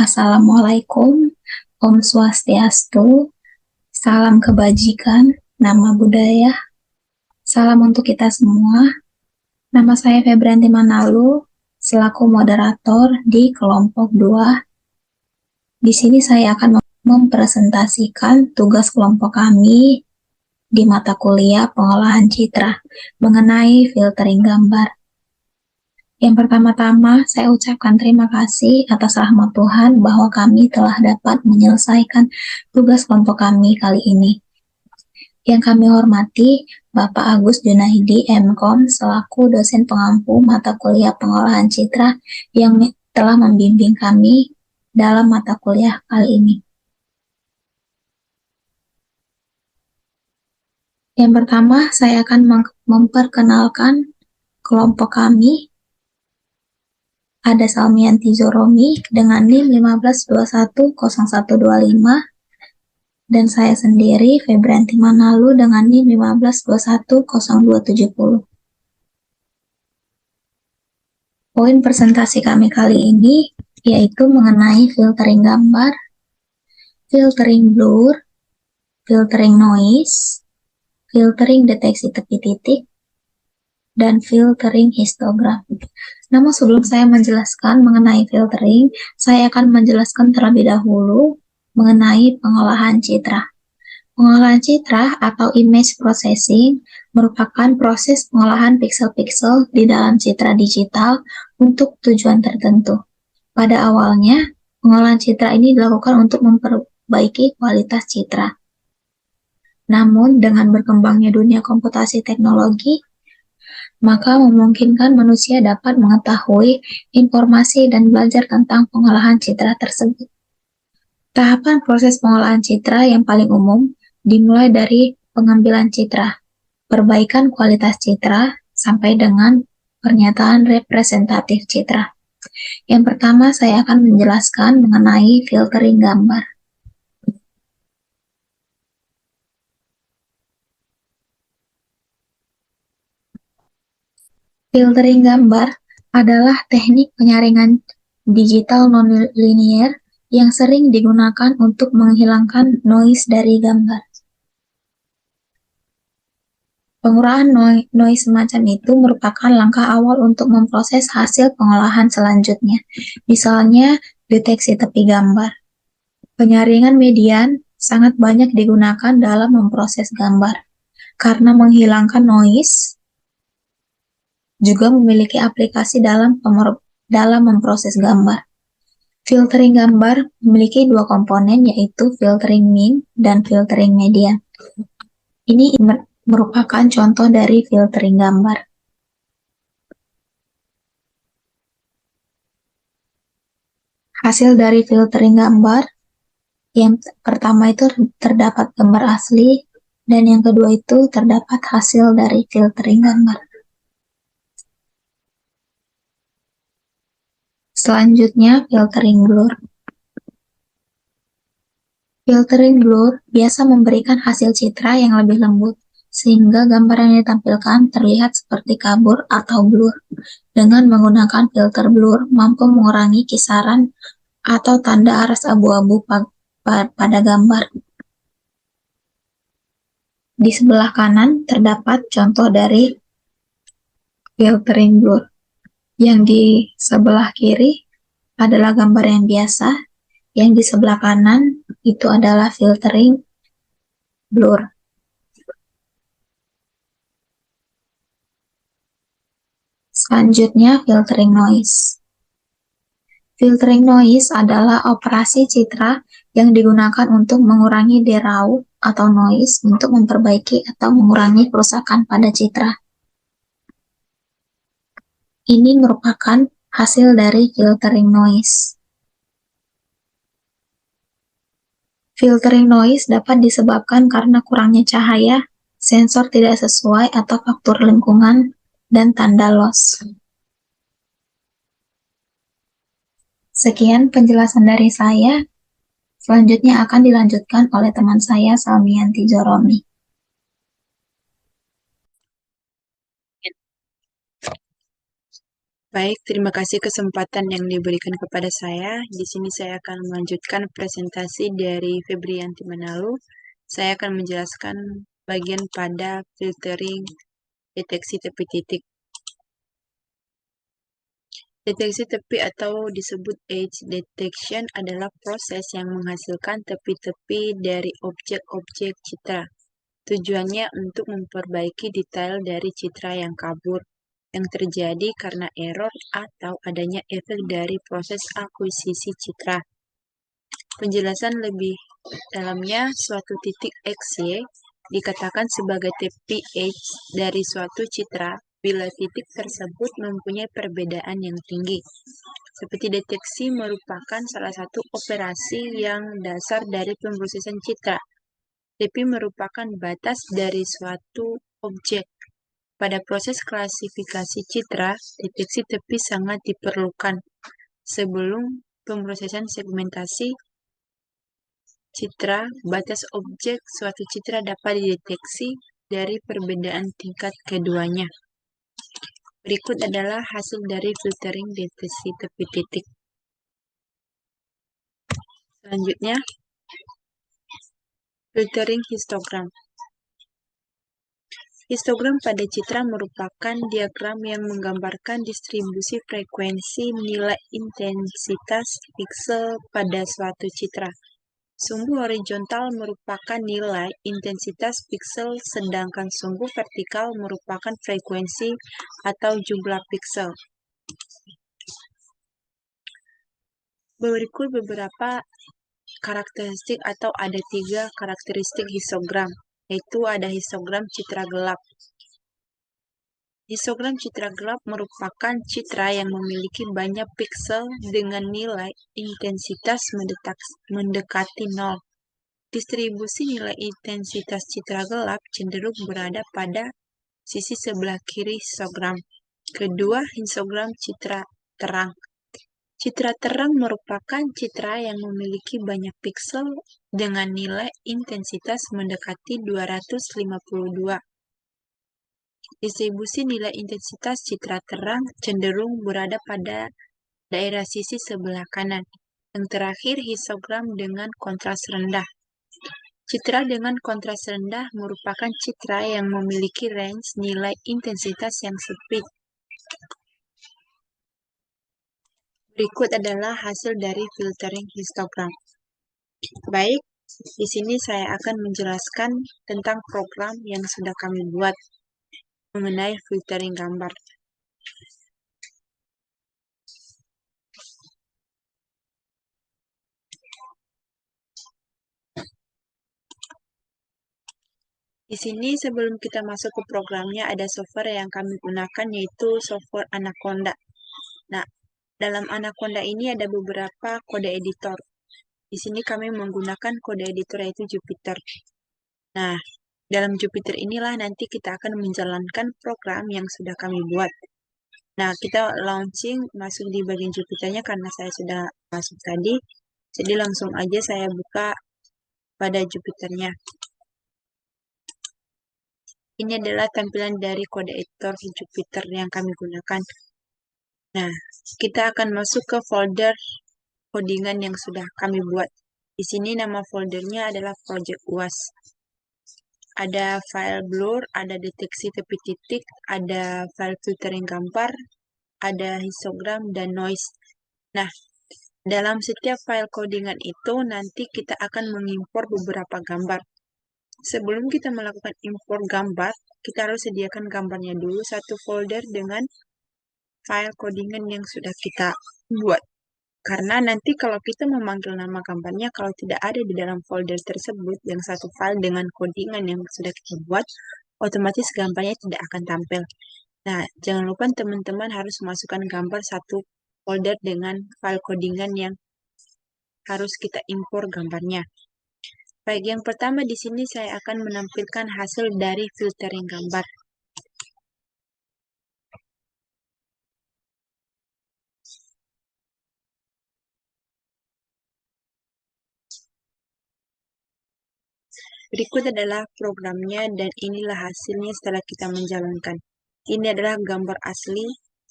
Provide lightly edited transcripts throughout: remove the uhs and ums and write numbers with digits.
Assalamualaikum, Om Swastiastu, salam kebajikan, nama budaya, salam untuk kita semua. Nama saya Febrianti Manalu, selaku moderator di kelompok 2. Di sini saya akan mempresentasikan tugas kelompok kami di mata kuliah pengolahan citra mengenai filtering gambar. Yang pertama-tama, saya ucapkan terima kasih atas rahmat Tuhan bahwa kami telah dapat menyelesaikan tugas kelompok kami kali ini. Yang kami hormati, Bapak Agus Junaidi, MKom, selaku dosen pengampu mata kuliah pengolahan citra yang telah membimbing kami dalam mata kuliah kali ini. Yang pertama, saya akan memperkenalkan kelompok kami. Ada Salmianti Zoromi dengan NIM 15210125 dan saya sendiri Febrianti Manalu dengan NIM 15210270. Poin presentasi kami kali ini yaitu mengenai filtering gambar, filtering blur, filtering noise, filtering deteksi tepi titik, dan filtering histogram. Namun sebelum saya menjelaskan mengenai filtering, saya akan menjelaskan terlebih dahulu mengenai pengolahan citra. Pengolahan citra atau image processing merupakan proses pengolahan piksel-piksel di dalam citra digital untuk tujuan tertentu. Pada awalnya, pengolahan citra ini dilakukan untuk memperbaiki kualitas citra. Namun, dengan berkembangnya dunia komputasi teknologi, maka memungkinkan manusia dapat mengetahui informasi dan belajar tentang pengolahan citra tersebut. Tahapan proses pengolahan citra yang paling umum dimulai dari pengambilan citra, perbaikan kualitas citra, sampai dengan pernyataan representatif citra. Yang pertama, saya akan menjelaskan mengenai filtering gambar. Filtering gambar adalah teknik penyaringan digital non-linear yang sering digunakan untuk menghilangkan noise dari gambar. Pengurangan noise semacam itu merupakan langkah awal untuk memproses hasil pengolahan selanjutnya, misalnya deteksi tepi gambar. Penyaringan median sangat banyak digunakan dalam memproses gambar, karena menghilangkan noise juga memiliki aplikasi dalam memproses gambar. Filtering gambar memiliki dua komponen, yaitu filtering mean dan filtering median. Ini merupakan contoh dari filtering gambar. Hasil dari filtering gambar, yang pertama itu terdapat gambar asli, dan yang kedua itu terdapat hasil dari filtering gambar. Selanjutnya, filtering blur. Filtering blur biasa memberikan hasil citra yang lebih lembut, sehingga gambar yang ditampilkan terlihat seperti kabur atau blur. Dengan menggunakan filter blur, mampu mengurangi kisaran atau tanda aras abu-abu pada gambar. Di sebelah kanan terdapat contoh dari filtering blur. Yang di sebelah kiri adalah gambar yang biasa, yang di sebelah kanan itu adalah filtering blur. Selanjutnya, filtering noise. Filtering noise adalah operasi citra yang digunakan untuk mengurangi deraut atau noise untuk memperbaiki atau mengurangi kerusakan pada citra. Ini merupakan hasil dari filtering noise. Filtering noise dapat disebabkan karena kurangnya cahaya, sensor tidak sesuai atau faktor lingkungan, dan tanda loss. Sekian penjelasan dari saya. Selanjutnya akan dilanjutkan oleh teman saya, Salmianti Zoromi. Baik, terima kasih kesempatan yang diberikan kepada saya. Di sini saya akan melanjutkan presentasi dari Febrianti Manalu. Saya akan menjelaskan bagian pada filtering deteksi tepi titik. Deteksi tepi atau disebut edge detection adalah proses yang menghasilkan tepi-tepi dari objek-objek citra. Tujuannya untuk memperbaiki detail dari citra yang kabur, yang terjadi karena error atau adanya efek dari proses akuisisi citra. Penjelasan lebih dalamnya, suatu titik XY dikatakan sebagai tepi edge dari suatu citra bila titik tersebut mempunyai perbedaan yang tinggi. Seperti deteksi merupakan salah satu operasi yang dasar dari pemrosesan citra. Tepi merupakan batas dari suatu objek. Pada proses klasifikasi citra, deteksi tepi sangat diperlukan sebelum pemrosesan segmentasi citra. Batas objek suatu citra dapat dideteksi dari perbedaan tingkat keduanya. Berikut adalah hasil dari filtering deteksi tepi titik. Selanjutnya, filtering histogram. Histogram pada citra merupakan diagram yang menggambarkan distribusi frekuensi nilai intensitas piksel pada suatu citra. Sumbu horizontal merupakan nilai intensitas piksel, sedangkan sumbu vertikal merupakan frekuensi atau jumlah piksel. Berikut beberapa karakteristik atau ada 3 karakteristik histogram, yaitu ada histogram citra gelap. Histogram citra gelap merupakan citra yang memiliki banyak piksel dengan nilai intensitas mendekati 0. Distribusi nilai intensitas citra gelap cenderung berada pada sisi sebelah kiri histogram. Kedua, histogram citra terang. Citra terang merupakan citra yang memiliki banyak piksel dengan nilai intensitas mendekati 252. Distribusi nilai intensitas citra terang cenderung berada pada daerah sisi sebelah kanan. Yang terakhir, histogram dengan kontras rendah. Citra dengan kontras rendah merupakan citra yang memiliki range nilai intensitas yang sempit. Berikut adalah hasil dari filtering histogram. Baik, di sini saya akan menjelaskan tentang program yang sudah kami buat mengenai filtering gambar. Di sini sebelum kita masuk ke programnya ada software yang kami gunakan yaitu software Anaconda. Nah, dalam Anaconda ini ada beberapa kode editor. Di sini kami menggunakan kode editor yaitu Jupyter. Nah, dalam Jupyter inilah nanti kita akan menjalankan program yang sudah kami buat. Nah, kita launching masuk di bagian Jupyternya karena saya sudah masuk tadi. Jadi langsung aja saya buka pada Jupyternya. Ini adalah tampilan dari kode editor Jupyter yang kami gunakan. Nah, kita akan masuk ke folder codingan yang sudah kami buat. Di sini nama foldernya adalah Project UAS. Ada file blur, ada deteksi tepi titik, ada file filtering gambar, ada histogram, dan noise. Nah, dalam setiap file codingan itu nanti kita akan mengimpor beberapa gambar. Sebelum kita melakukan impor gambar, kita harus sediakan gambarnya dulu satu folder dengan file codingan yang sudah kita buat. Karena nanti kalau kita memanggil nama gambarnya, kalau tidak ada di dalam folder tersebut, yang satu file dengan codingan yang sudah kita buat, otomatis gambarnya tidak akan tampil. Nah, jangan lupa teman-teman harus masukkan gambar satu folder dengan file codingan yang harus kita impor gambarnya. Baik, yang pertama di sini saya akan menampilkan hasil dari filtering gambar. Berikut adalah programnya dan inilah hasilnya setelah kita menjalankan. Ini adalah gambar asli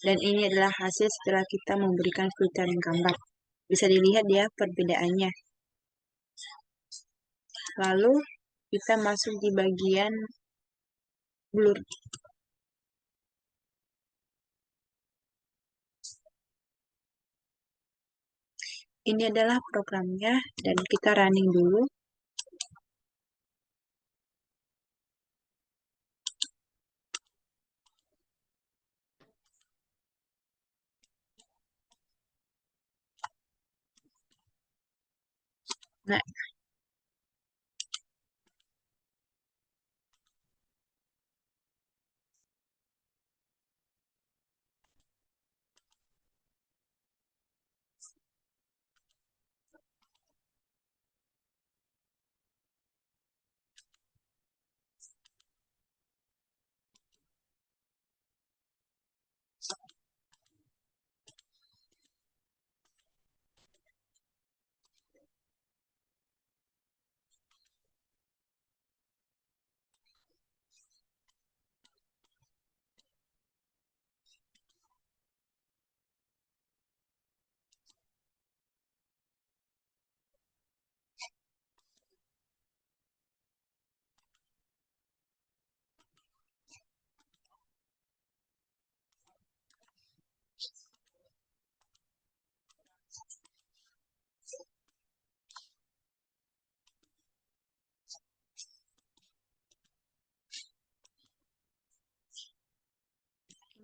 Dan ini adalah hasil setelah kita memberikan filtering gambar. Bisa dilihat ya perbedaannya. Lalu kita masuk di bagian blur. Ini adalah programnya dan kita running dulu. Nah,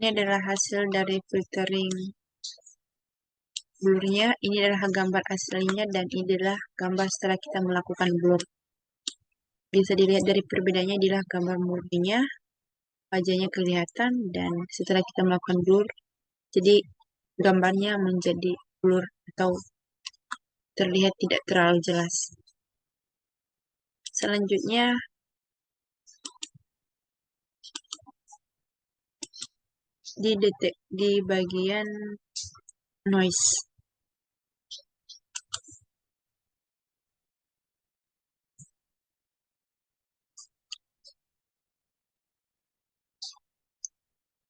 ini adalah hasil dari filtering blurnya. Ini adalah gambar aslinya dan ini adalah gambar setelah kita melakukan blur. Bisa dilihat dari perbedaannya adalah gambar murninya, wajahnya kelihatan, dan setelah kita melakukan blur, jadi gambarnya menjadi blur atau terlihat tidak terlalu jelas. Selanjutnya, di bagian noise.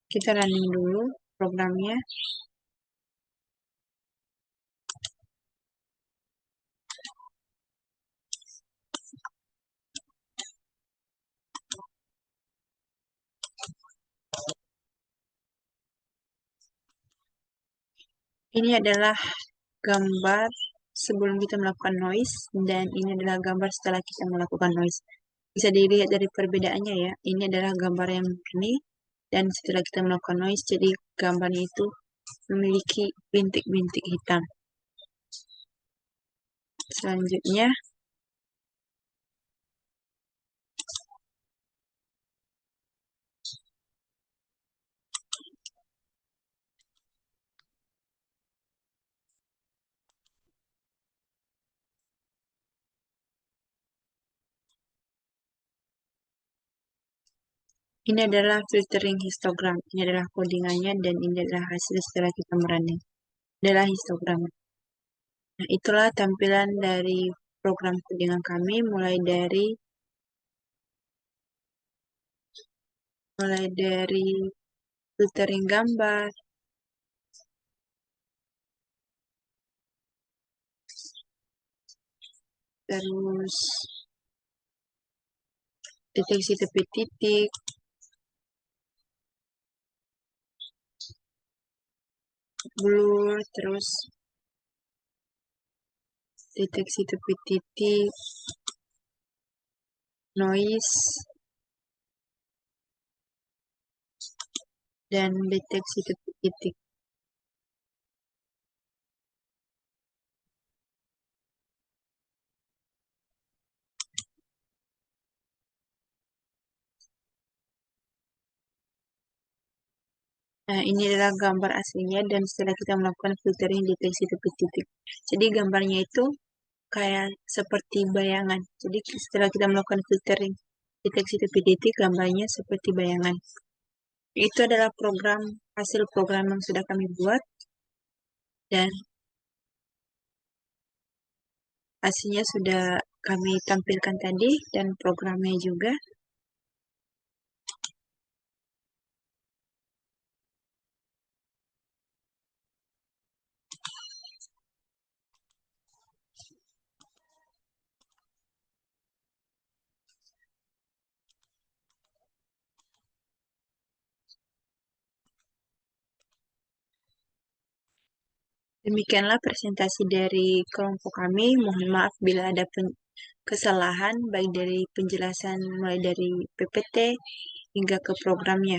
Kita running dulu programnya. Ini adalah gambar sebelum kita melakukan noise dan ini adalah gambar setelah kita melakukan noise. Bisa dilihat dari perbedaannya ya. Ini adalah gambar yang murni dan setelah kita melakukan noise jadi gambarnya itu memiliki bintik-bintik hitam. Selanjutnya ini adalah filtering histogram. Ini adalah codingannya dan ini adalah hasil setelah kita merunning. Adalah histogram. Nah, itulah tampilan dari program codingan kami mulai dari filtering gambar, terus deteksi tepi titik, blur, terus deteksi tepi titik, noise, dan deteksi tepi titik. Nah, ini adalah gambar aslinya dan setelah kita melakukan filtering deteksi tepi titik. Jadi gambarnya itu kayak seperti bayangan. Jadi setelah kita melakukan filtering deteksi tepi titik, gambarnya seperti bayangan. Itu adalah hasil program yang sudah kami buat dan hasilnya sudah kami tampilkan tadi dan programnya juga. Demikianlah presentasi dari kelompok kami. Mohon maaf bila ada kesalahan, baik dari penjelasan mulai dari PPT hingga ke programnya.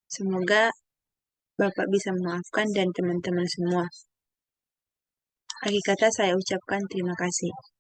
Semoga Bapak bisa memaafkan dan teman-teman semua. Akhir kata saya ucapkan terima kasih.